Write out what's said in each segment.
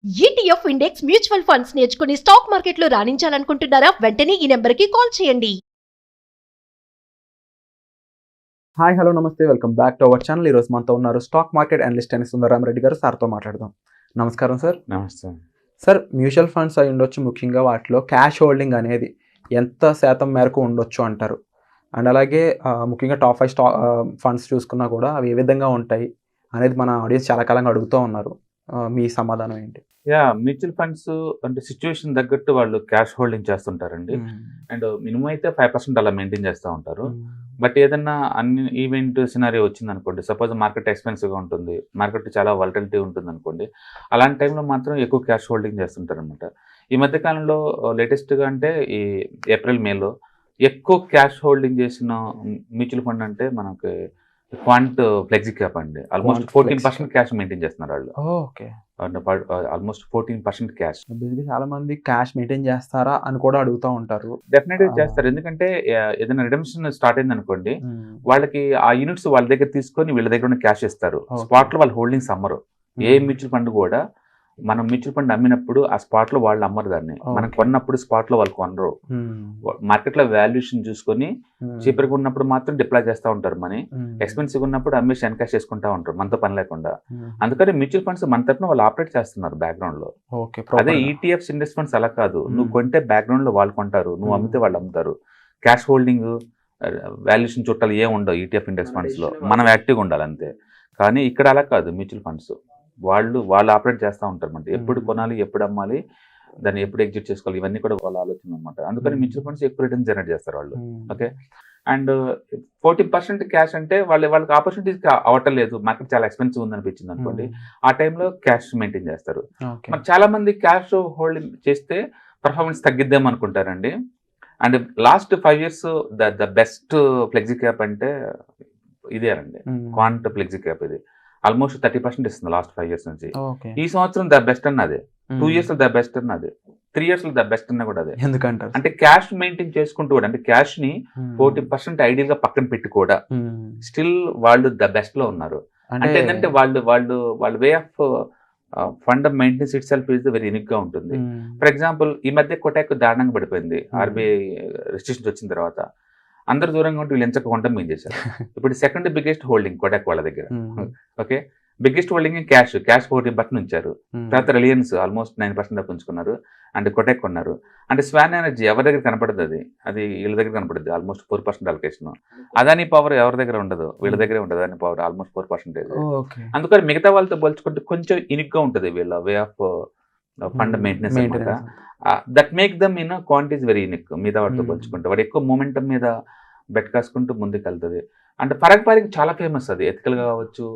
ETF index mutual funds నేర్చుకుని stock మార్కెట్లో రాణించాలనుకుంటున్నారా? వెంటనే ఈ నెంబర్కి కాల్ చేయండి. హాయ్ హలో నమస్తే, welcome back to our channel. ఈరోజు మనతో ఉన్నారు స్టాక్ మార్కెట్ అనలిస్ట్ అయిన సుందరరామరెడ్డి గారు. సార్తో మాట్లాడదాం. నమస్కారం సార్. నమస్తే సార్, మ్యూచువల్ ఫండ్స్ అయి ఉండొచ్చు, ముఖ్యంగా వాటిలో క్యాష్ హోల్డింగ్ అనేది ఎంత శాతం మేరకు ఉండొచ్చు అంటారు? అండ్ అలాగే ముఖ్యంగా టాప్ 5 ఫండ్స్ చూసుకున్నా కూడా అవి ఏ విధంగా ఉంటాయి అనేది మన ఆడియన్స్ చాలా కాలంగా అడుగుతూ ఉన్నారు. మీ సమాధానం ఏంటి? మ్యూచువల్ ఫండ్స్ అంటే సిచ్యువేషన్ తగ్గట్టు వాళ్ళు క్యాష్ హోల్డింగ్ చేస్తుంటారండి. అండ్ మినిమం అయితే 5% అలా మెయింటైన్ చేస్తూ ఉంటారు. బట్ ఏదన్నా అన్ని ఈవెంట్ సినారియో వచ్చింది అనుకోండి, సపోజ్ మార్కెట్ ఎక్స్పెన్సివ్గా ఉంటుంది, మార్కెట్ చాలా వాలటిలిటీ ఉంటుంది అనుకోండి, అలాంటి టైంలో మాత్రం ఎక్కువ క్యాష్ హోల్డింగ్ చేస్తుంటారు అనమాట. ఈ మధ్య కాలంలో లేటెస్ట్గా అంటే ఈ ఏప్రిల్ మేలో ఎక్కువ క్యాష్ హోల్డింగ్ చేసిన మ్యూచువల్ ఫండ్ అంటే మనకి క్వాంట్ ఫ్లెక్సీ క్యాప్ అండి. ఆల్మోస్ట్ 14% క్యాష్ మెయింటైన్ చేస్తున్నారు వాళ్ళు. Okay, almost 14% cash. బేసిక్గా చాలా మంది క్యాష్ మెయింటైన్ చేస్తారా అని కూడా అడుగుతూ ఉంటారు. డెఫినెట్గా చేస్తారు, ఎందుకంటే ఏదైనా రిడమ్షన్ స్టార్ట్ అయింది అనుకోండి, వాళ్ళకి ఆ యూనిట్స్ వాళ్ళ దగ్గర తీసుకొని వీళ్ళ దగ్గర క్యాష్ ఇస్తారు. స్పాట్ లో వాళ్ళు హోల్డింగ్స్ అమ్మరు. ఏ మ్యూచువల్ ఫండ్ కూడా మనం మ్యూచువల్ ఫండ్ అమ్మినప్పుడు ఆ స్పాట్ లో వాళ్ళు అమ్మరు దాన్ని. మనం కొన్నప్పుడు స్పాట్ లో వాళ్ళు కొనరు. మార్కెట్ లో వాల్యుయేషన్ చూసుకొని చీపర్ గా ఉన్నప్పుడు మాత్రం డిప్లాయ్ చేస్తూ ఉంటారు మనీ. ఎక్స్పెన్సివ్ ఉన్నప్పుడు అమ్మేసి ఎన్కాష్ చేసుకుంటా ఉంటారు మనతో పని లేకుండా. అందుకని మ్యూచువల్ ఫండ్స్ మన తరపున వాళ్ళు ఆపరేట్ చేస్తున్నారు బ్యాక్గ్రౌండ్ లో. అదే ఈటీఎఫ్స్ ఇండెక్స్ ఫండ్స్ అలా కాదు. నువ్వు కొంటే బ్యాక్గ్రౌండ్ లో వాళ్ళు కొంటారు, నువ్వు అమ్మితే వాళ్ళు అమ్ముతారు. క్యాష్ హోల్డింగ్ వాల్యుయేషన్ చుట్టాలు ఏం ఉండవు ఈటీఎఫ్ ఇండెక్స్ ఫండ్స్ లో. మనం యాక్టివ్గా ఉండాలి అంతే. కానీ ఇక్కడ అలా కాదు. మ్యూచువల్ ఫండ్స్ వాళ్ళు ఆపరేట్ చేస్తూ ఉంటారు అనమాట. ఎప్పుడు కొనాలి, ఎప్పుడు అమ్మాలి, దాన్ని ఎప్పుడు ఎగ్జిట్ చేసుకోవాలి, ఇవన్నీ కూడా వాళ్ళ ఆలోచన అనమాట. అందుకని మ్యూచువల్ ఫండ్స్ ఎక్కువ రిటర్న్ జనరేట్ చేస్తారు వాళ్ళు. ఓకే, అండ్ 14% క్యాష్ అంటే వాళ్ళకి ఆపర్చునిటీస్ అవటం లేదు, మార్కెట్ చాలా ఎక్స్పెన్సివ్ ఉందనిపించింది అనుకోండి, ఆ టైంలో క్యాష్ మెయింటైన్ చేస్తారు. మరి చాలా మంది క్యాష్ హోల్డింగ్ చేస్తే పర్ఫార్మెన్స్ తగ్గిద్దాం అనుకుంటారండి. And last 5 years the best flexi cap అంటే ఇదేనండి, క్వాంట్ ఫ్లెక్సీ క్యాప్. ఇది ఆల్మోస్ట్ 30% ఇస్తుంది లాస్ట్ 5 years నుంచి. ఈ సంవత్సరం ద బెస్ట్ అన్నది, 2 years ద బెస్ట్ అన్నది, 3 years ద బెస్ట్ అన్న కూడా అదే. ఎందుకంటే అంటే క్యాష్ మెయింటైన్ చేసుకుంటూ కూడా, అంటే క్యాష్ ని 40% ఐడియల్ గా పక్కన పెట్టి కూడా స్టిల్ వాళ్ళు ద బెస్ట్ లో ఉన్నారు. అంటే ఏంటంటే వాళ్ళ way of fund maintenance it self is very unique గా ఉంటుంది. ఫర్ ఎగ్జాంపుల్, ఈ మధ్య కొటాక్ దారుణంగా పడిపోయింది ఆర్బీఐ రెస్ట్రిక్షన్స్ వచ్చిన తర్వాత. అందరు దూరంగా ఉంటే వీళ్ళు ఎంచక్క కొంటాం మేము చేశారు. ఇప్పుడు సెకండ్ బిగ్గెస్ట్ హోల్డింగ్ కొటాక్ వాళ్ళ దగ్గర. ఓకే, బిగ్గెస్ట్ హోల్డింగ్ క్యాష్ 14% ఉంచారు. తర్వాత రిలయన్స్ ఆల్మోస్ట్ 9% దాకా ఉంచుకున్నారు. అండ్ కొటాక్ కొన్నారు. అంటే స్వాన్ ఎనర్జీ ఎవరి దగ్గర కనపడదు, అది వీళ్ళ దగ్గర కనపడుద్ది. Almost 4% allocation. అదాని పవర్ ఎవరి దగ్గర ఉండదు, వీళ్ళ దగ్గరే ఉండదు. Adani power almost 4%. అందుకని మిగతా వాళ్ళతో పోల్చుకుంటే కొంచెం యూనిక్ గా ఉంటుంది వీళ్ళ వే ఆఫ్ ఫండ్ మెయింటెనెన్స్ అనమాట. That make them in quantity is very unique. మిగతా వాటితో పోల్చుకుంటే వాడు ఎక్కువ మూమెంటం మీద బెట్ కాసుకుంటూ ముందుకు వెళ్తుంది. అంటే పరాగ్ పారికి చాలా ఫేమస్, అది ఎథికల్ గా కావచ్చు.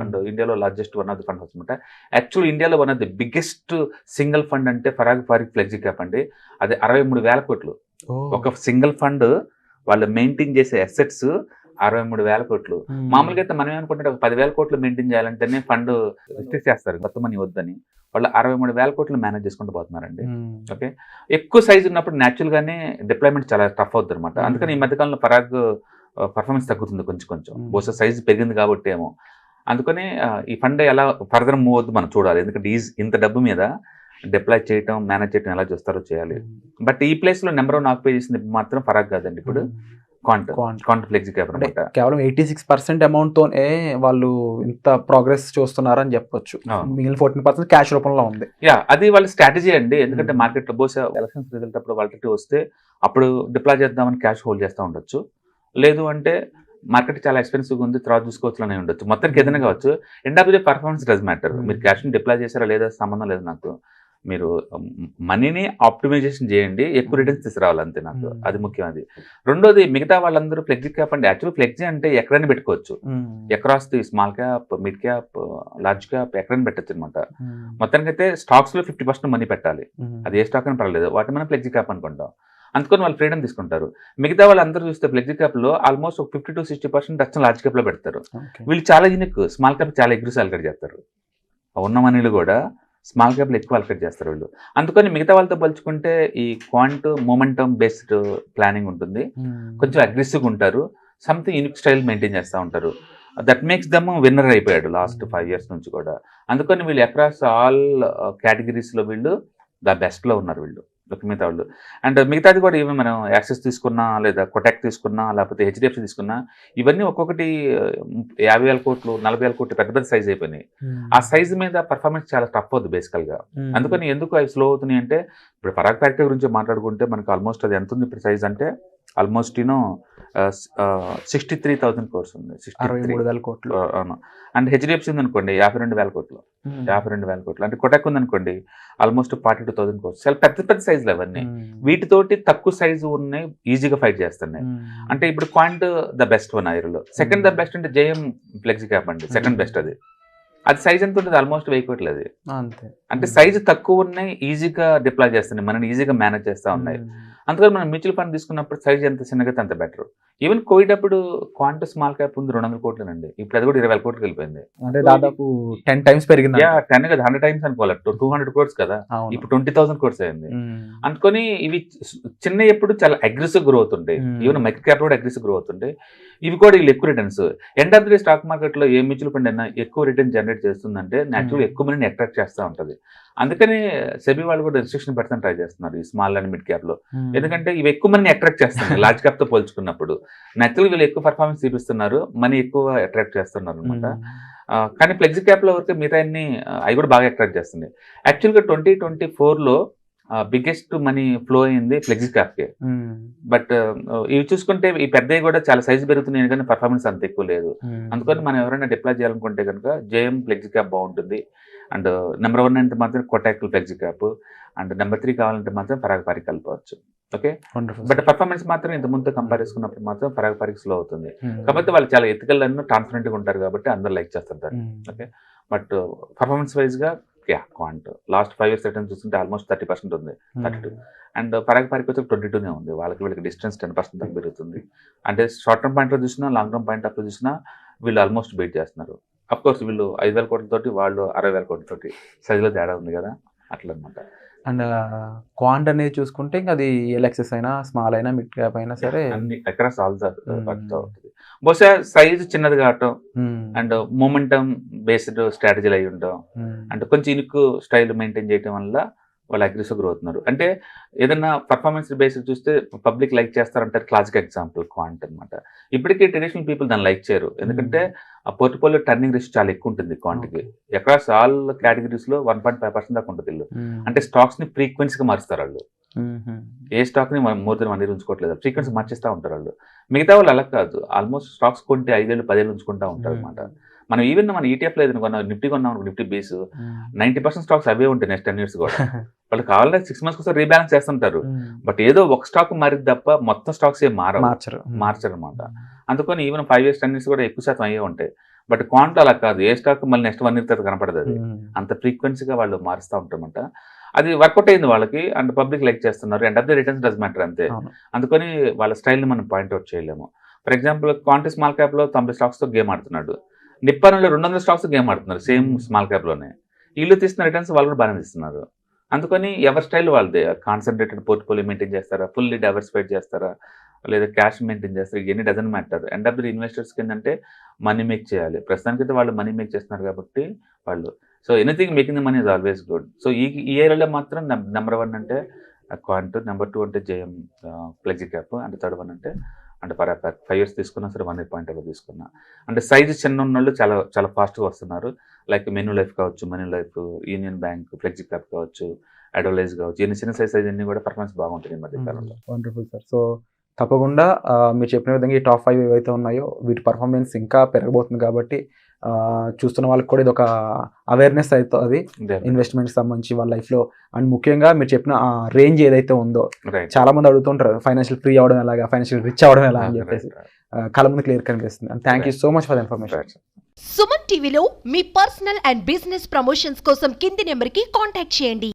అండ్ ఇండియాలో largest one of the fund house అనమాట. యాక్చువల్ ఇండియాలో one of the biggest single fund అంటే పరాగ్ పారికి ఫ్లెక్సీ క్యాప్ అండి. అది 63,000 కోట్లు. ఒక సింగిల్ ఫండ్ వాళ్ళు మెయింటైన్ చేసే అసెట్స్ 63,000 కోట్లు. మామూలుగా అయితే మనం ఏమనుకుంటే ఒక 10,000 కోట్లు మెయింటైన్ చేయాలంటేనే ఫండ్ రిస్ట్రిక్ట్ చేస్తారు, మొత్తం మనీ వద్దని. వాళ్ళు 63,000 కోట్లు మేనేజ్ చేసుకుంటూ పోతున్నారండి. ఓకే, ఎక్కువ సైజ్ ఉన్నప్పుడు న్యాచురల్ గానే డిప్లాయ్మెంట్ చాలా టఫ్ అవుతుంది అనమాట. అందుకని ఈ మధ్యకాలంలో పరాగ్ పర్ఫార్మెన్స్ తగ్గుతుంది కొంచెం. బహుశా సైజ్ పెరిగింది కాబట్టి ఏమో. అందుకని ఈ ఫండ్ ఎలా ఫర్దర్ మూవ్ అవుతుంది మనం చూడాలి. ఎందుకంటే ఇంత డబ్బు మీద డిప్లాయ్ చేయటం, మేనేజ్ చేయటం ఎలా చూస్తారో చేయాలి. బట్ ఈ ప్లేస్ లో నెంబర్ 1 ఆక్యుపై చేసింది మాత్రం పరాగ్ కాదండి, ఇప్పుడు క్వాంట్ ఫ్లెక్సీ క్యాప్ అనమాట. కేవలం 86% అమౌంట్ తోనే వాళ్ళు ఇంత ప్రోగ్రెస్ చూస్తున్నారని చెప్పొచ్చు. మిగిలిన 14% క్యాష్ రూపంలో ఉంది. అది వాళ్ళ స్ట్రాటజీ అండి. ఎందుకంటే మార్కెట్ లో బహుశా ఎలక్షన్స్ రిజల్ట్ అప్పుడు వాలిటీ వస్తే అప్పుడు డిప్లాయ్ చేద్దామని క్యాష్ హోల్డ్ చేస్తూ ఉండొచ్చు. లేదు అంటే మార్కెట్ చాలా ఎక్స్పెన్సివ్ ఉంది, తర్వాత చూసుకోవచ్చు అని ఉండొచ్చు. మొత్తానికి ఏదైనా కావచ్చు. End of the performance does matter. మీరు క్యాష్ని డిప్లాయ్ చేశారా లేదా సంబంధం లేదు నాకు. మీరు మనీని ఆప్టిమైజేషన్ చేయండి, ఎక్కువ రిటర్న్స్ తీసుకురావాలి అంతే. నాకు అది ముఖ్యం. అది రెండోది, మిగతా వాళ్ళందరూ ఫ్లెక్సీ క్యాప్ అండి. యాక్చువల్లీ ఫ్లెక్సీ అంటే ఎక్కడైనా పెట్టుకోవచ్చు. Across the small cap, mid cap, large cap ఎక్కడైనా పెట్టచ్చు అనమాట. మొత్తానికి అయితే స్టాక్స్ లో 50% మనీ పెట్టాలి. అది ఏ స్టాక్ అని పర్లేదు, వాటి మనం ఫ్లెక్సీ క్యాప్ అనుకుంటాం. అందుకని వాళ్ళు ఫ్రీడమ్ తీసుకుంటారు. మిగతా వాళ్ళు అందరూ చూస్తే ఫ్లెక్సీ క్యాప్ లో ఆల్మోస్ట్ 50 to 60% అచ్చం లార్జ్ క్యాప్ లో పెడతారు. వీళ్ళు చాలా యూనిక్, స్మాల్ క్యాప్ చాలా అగ్రెసివ్ అలకేట్ చేస్తారు. ఉన్న మనీలు కూడా స్మాల్ క్యాప్లో ఎక్కువ అలకేట్ చేస్తారు వీళ్ళు. అందుకని మిగతా వాళ్ళతో పోల్చుకుంటే ఈ క్వాంట్ మొమెంటమ్ బేస్డ్ ప్లానింగ్ ఉంటుంది. కొంచెం అగ్రెసివ్గా ఉంటారు, సంథింగ్ యూనిక్ స్టైల్ మెయింటైన్ చేస్తూ ఉంటారు. దట్ మేక్స్ దమ్ విన్నర్ అయిపోయాడు లాస్ట్ 5 years నుంచి కూడా. అందుకని వీళ్ళు అక్రాస్ ఆల్ కేటగిరీస్లో వీళ్ళు ద బెస్ట్లో ఉన్నారు వీళ్ళు మిగతా వాళ్ళు. అండ్ మిగతాది కూడా ఈవెన్ మనం యాక్సెస్ తీసుకున్నా, లేదా కొటాక్ తీసుకున్నా, లేకపోతే హెచ్డిఎఫ్సి తీసుకున్నా, ఇవన్నీ ఒక్కొక్కటి 50,000 కోట్లు 40,000 కోట్లు పెద్ద పెద్ద సైజ్ అయిపోయినాయి. ఆ సైజు మీద పర్ఫార్మెన్స్ చాలా టఫ్ అవుతుంది బేసికల్గా. అందుకని ఎందుకు అవి స్లో అవుతున్నాయి అంటే, ఇప్పుడు పరాగ్ ప్యాక్టరీ గురించి మాట్లాడుకుంటే మనకు ఆల్మోస్ట్ అది ఎంత ఉంది ఇప్పుడు సైజ్ అంటే ఆల్మోస్ట్ 63,000 crores ఉంది. 63,000 కోట్లు. అవును. అండ్ హెచ్డిఎఫ్సి ఉంది అనుకోండి 52,000 కోట్లు. 52,000 కోట్లు. అంటే కొటాక్ ఉంది అనుకోండి ఆల్మోస్ట్ 42,000 crores. చాలా పెద్ద పెద్ద సైజులు అవన్నీ. వీటితోటి తక్కువ సైజు ఉన్నాయి, ఈజీగా ఫైట్ చేస్తున్నాయి. అంటే ఇప్పుడు క్వాంట్ ద బెస్ట్ వన్ ఐరులో. సెకండ్ ద బెస్ట్ అంటే జేఎం ఫ్లెక్సీ క్యాప్ అండి, సెకండ్ బెస్ట్ అది. అది సైజ్ ఎంత ఉంటుంది ఆల్మోస్ట్ 1000 కోట్లు అది. అంటే సైజు తక్కువ ఉన్నాయి, ఈజీగా డిప్లాయ్ చేస్తున్నాయి, మనని ఈజీగా మేనేజ్ చేస్తూ ఉన్నాయి. అందుకని మనం మ్యూచువల్ ఫండ్ తీసుకున్నప్పుడు సైజ్ ఎంత చిన్నగా అంత బెటర్. ఈవెన్ కోవిడ్ అప్పుడు క్వాంట్ స్మాల్ క్యాప్ ఉంది 200 కోట్లేనండి, ఇప్పుడు అది కూడా 20,000 కోట్లకి వెళ్ళిపోయింది. అంటే దాదాపు 10 times పెరిగింది. 10 కదా 100 times అనుకోవాలి, 200 crores కదా, ఇప్పుడు 20,000 crores అయింది. అందుకని ఇవి చిన్న ఎప్పుడు చాలా అగ్రెసివ్ గ్రోత్ ఉంటాయి, ఈవెన్ మైక్రో క్యాప్ కూడా అగ్రెసివ్ గ్రోత్ ఉంటాయి. ఇవి కూడా వీళ్ళు ఎక్కువ returns. End of the day stock మార్కెట్లో ఏ మ్యూచువల్ ఫండ్ అయినా ఎక్కువ రిటర్న్ జనరేట్ చేస్తుందంటే న్యాచురల్గా ఎక్కువ మందిని అట్రాక్ట్ చేస్తూ ఉంటుంది. అందుకని సెబీ వాళ్ళు కూడా రిస్ట్రిక్షన్ పెడతాను ట్రై చేస్తున్నారు ఈ స్మాల్ అండ్ మిడ్ క్యాప్ లో. ఎందుకంటే ఇవి ఎక్కువ మందిని అట్రాక్ట్ చేస్తున్నారు లార్జ్ క్యాప్ తో పోల్చుకున్నప్పుడు. న్యాచురల్ వీళ్ళు ఎక్కువ పర్ఫార్మెన్స్ చూపిస్తున్నారు, మనీ ఎక్కువ అట్రాక్ట్ చేస్తున్నారు అనమాట. కానీ ఫ్లెక్సీ క్యాప్ లో వరకు మిగతా అవి కూడా బాగా అట్రాక్ట్ చేస్తుంది. యాక్చువల్గా 2024లో బిగ్గెస్ట్ మనీ ఫ్లో అయింది ఫ్లెక్సీ క్యాప్కే. బట్ ఇవి చూసుకుంటే ఈ పెద్దవి కూడా చాలా సైజు పెరుగుతున్నాయి కానీ పర్ఫార్మెన్స్ అంత ఎక్కువ లేదు. అందుకని మనం ఎవరైనా డిప్లాయ్ చేయాలనుకుంటే కనుక జేఎం ఫ్లెక్సీ క్యాప్ బాగుంటుంది. అండ్ నెంబర్ 1 అంటే మాత్రం Kotak flexi cap, and number 3 కావాలంటే మాత్రం పరాగ్ పారిక్ కలపవచ్చు. ఓకే, బట్ పర్ఫార్మెన్స్ మాత్రం ఇంత ముందు కంపేర్ చేసుకున్నప్పుడు మాత్రం పరాగ్ పారిక్ స్లో అవుతుంది. కాబట్టి వాళ్ళు చాలా ఎథికల్ అండ్ ట్రాన్స్పరెంట్ గా ఉంటారు కాబట్టి అందరు లైక్ చేస్తారు. ఓకే, బట్ పర్ఫార్మెన్స్ వైజ్ గా క్వాంట్ లాస్ట్ 5 years రిటర్న్ చూస్తుంటే ఆల్మోస్ట్ 30% ఉంది, 32. అండ్ పరాగ్ పారిక్ వచ్చి 22నే ఉంది. వీళ్ళకి డిస్టెన్స్ 10% దాకా పెరుగుతుంది. అంటే షార్ట్ టర్మ్ పాయింట్ లో చూసినా, లాంగ్ టర్మ్ పాయింట్ ఆఫ్ లో చూసినా వీళ్ళు ఆల్మోస్ట్ బీట్ చేస్తున్నారు. అఫ్ కోర్స్ వీళ్ళు 5,000 కోట్లతోటి, వాళ్ళు 60,000 కోట్లతోటి సైజులో తేడా ఉంది కదా, అట్లా అనమాట. అండ్ క్వాంట్ అనేది చూసుకుంటే ఇంకా అది ఎల్ఎక్సెస్ అయినా, స్మాల్ అయినా, మిడ్ క్యాప్ అయినా సరే అన్ని అక్రాస్ ఆల్ అవుతుంది. బహుశా సైజు చిన్నది కావటం అండ్ మొమెంటం బేస్డ్ స్ట్రాటజీలు అయి ఉండటం, అంటే కొంచెం ఇనుకు స్టైల్ మెయింటైన్ చేయడం వల్ల వాళ్ళు అగ్రెసివ్ గ్రో అవుతున్నారు. అంటే ఏదన్నా పర్ఫార్మెన్స్ బేస్డ్ చూస్తే పబ్లిక్ లైక్ చేస్తారంటారు. క్లాసిక్ ఎగ్జాంపుల్ క్వాంట్ అనమాట. ఇప్పటికీ ట్రెడిషనల్ పీపుల్ దాన్ని లైక్ చేయరు, ఎందుకంటే ఆ పోర్ట్ఫోలియో టర్నింగ్ రేషియో చాలా ఎక్కువ ఉంటుంది క్వాంట్కి. అక్రాస్ ఆల్ కేటగిరీస్ లో 1.5% దాకా ఉంటుంది వీళ్ళు. అంటే స్టాక్స్ ని ఫ్రీక్వెన్సీగా మారుస్తారు వాళ్ళు. ఏ స్టాక్ ని మోర్ దెన్ 1 year ఉంచుకోవట్లేదు, ఫ్రీక్వెన్సీ మార్చేస్తూ ఉంటారు వాళ్ళు. మిగతా వాళ్ళు అలా కాదు, ఆల్మోస్ట్ స్టాక్స్ కొంటే 5 ఏళ్ళు 10 ఏళ్ళు ఉంచుకుంటూ ఉంటారు అనమాట. మనం ఈవెన్ మన ఈటీఎఫ్ లేదు కొన్నాం, నిఫ్టీ కొన్నాం, నిఫ్టీ బేస్ 90% స్టాక్స్ అవే ఉంటాయి నెక్స్ట్ 10 years కూడా. వాళ్ళు కావాలంటే 6 months కోసం రీబ్యాలెన్స్ చేస్తుంటారు, బట్ ఏదో ఒక స్టాక్ మారింది తప్ప మొత్తం స్టాక్స్ ఏం మార్చరు అనమాట. అందుకని ఈవెన్ 5 years 10 years కూడా ఎక్కువ శాతం అయ్యే ఉంటాయి. బట్ క్వాంట్ అలా కాదు, ఏ స్టాక్ మళ్ళీ నెక్స్ట్ 1 year తర్వాత కనపడదు, అది అంత ఫ్రీక్వెన్సీగా వాళ్ళు మారుస్తూ ఉంటారన్నమాట. అది వర్కౌట్ అయింది వాళ్ళకి, అండ్ పబ్లిక్ లైక్ చేస్తున్నారు. And of the returns does matter అంతే. అందుకని వాళ్ళ స్టైల్ని మనం పాయింట్అవుట్ చేయలేము. ఫర్ ఎగ్జాంపుల్ క్వాంట్ స్మాల్ క్యాప్లో 90 స్టాక్స్తో గేమ్ ఆడుతున్నాడు, నిప్పాన్లో 200 స్టాక్స్ గేమ్ ఆడుతున్నారు సేమ్ స్మాల్ క్యాప్లోనే. వీళ్ళు తీస్తున్న రిటర్న్స్ వాళ్ళు కూడా బాగానే తీస్తున్నారు. అందుకని ఎవరి స్టైల్ వాళ్ళదే. కాన్సన్ట్రేటెడ్ పోర్ట్ఫోలియో మెయింటైన్ చేస్తారా, ఫుల్లీ డైవర్సిఫైడ్ చేస్తారా, లేదా క్యాష్ మెయింటైన్ చేస్తారు, ఇవన్నీ doesn't matter. End of the ఇన్వెస్టర్స్కి ఏంటంటే మనీ మేక్ చేయాలి. ప్రస్తుతానికైతే వాళ్ళు మనీ మేక్ చేస్తున్నారు కాబట్టి వాళ్ళు, so anything making the money is always good. So ఈ ఏరియాలో మాత్రం నెంబర్ 1 అంటే క్వాంట్, నెంబర్ 2 అంటే జేఎం ఫ్లెక్సీ క్యాప్, అంటే థర్డ్ 1 అంటే పరాగ్ 5 years తీసుకున్నా సరే 1 year పాయింట్ ఆఫ్ తీసుకున్నా. అంటే సైజు చిన్న ఉన్న వాళ్ళు చాలా చాలా ఫాస్ట్గా వస్తున్నారు. లైక్ మెనూ లైఫ్ కావచ్చు, money life, union bank, flexi cap కావచ్చు, అడ్వలైజ్ కావచ్చు, ఇన్ని చిన్న సైజ్ అన్ని కూడా పర్ఫార్మెన్స్ బాగుంటుంది ఈ మధ్య కాలంలో. Wonderful sir. సో తప్పకుండా మీరు చెప్పిన విధంగా ఈ టాప్ 5 ఏవైతే ఉన్నాయో వీటి పర్ఫార్మెన్స్ ఇంకా పెరగబోతుంది కాబట్టి చూస్తున్న వాళ్ళకి కూడా ఇది ఒక అవేర్నెస్ అవుతుంది ఇన్వెస్ట్మెంట్కి సంబంధించి వాళ్ళ లైఫ్లో. అండ్ ముఖ్యంగా మీరు చెప్పిన ఆ రేంజ్ ఏదైతే ఉందో, చాలా మంది అడుగుతుంటారు ఫైనాన్షియల్ ఫ్రీ అవ్వడం ఎలాగా, ఫైనాన్షియల్ రిచ్ అవ్వడం ఎలా అని చెప్పేసి కళ్ళ ముందు క్లియర్ కనిపిస్తుంది. And thank you so much for the information. Suman టీవీలో మీ పర్సనల్ అండ్ బిజినెస్ ప్రమోషన్స్ కోసం కింది నెంబర్కి కాంటాక్ట్ చేయండి.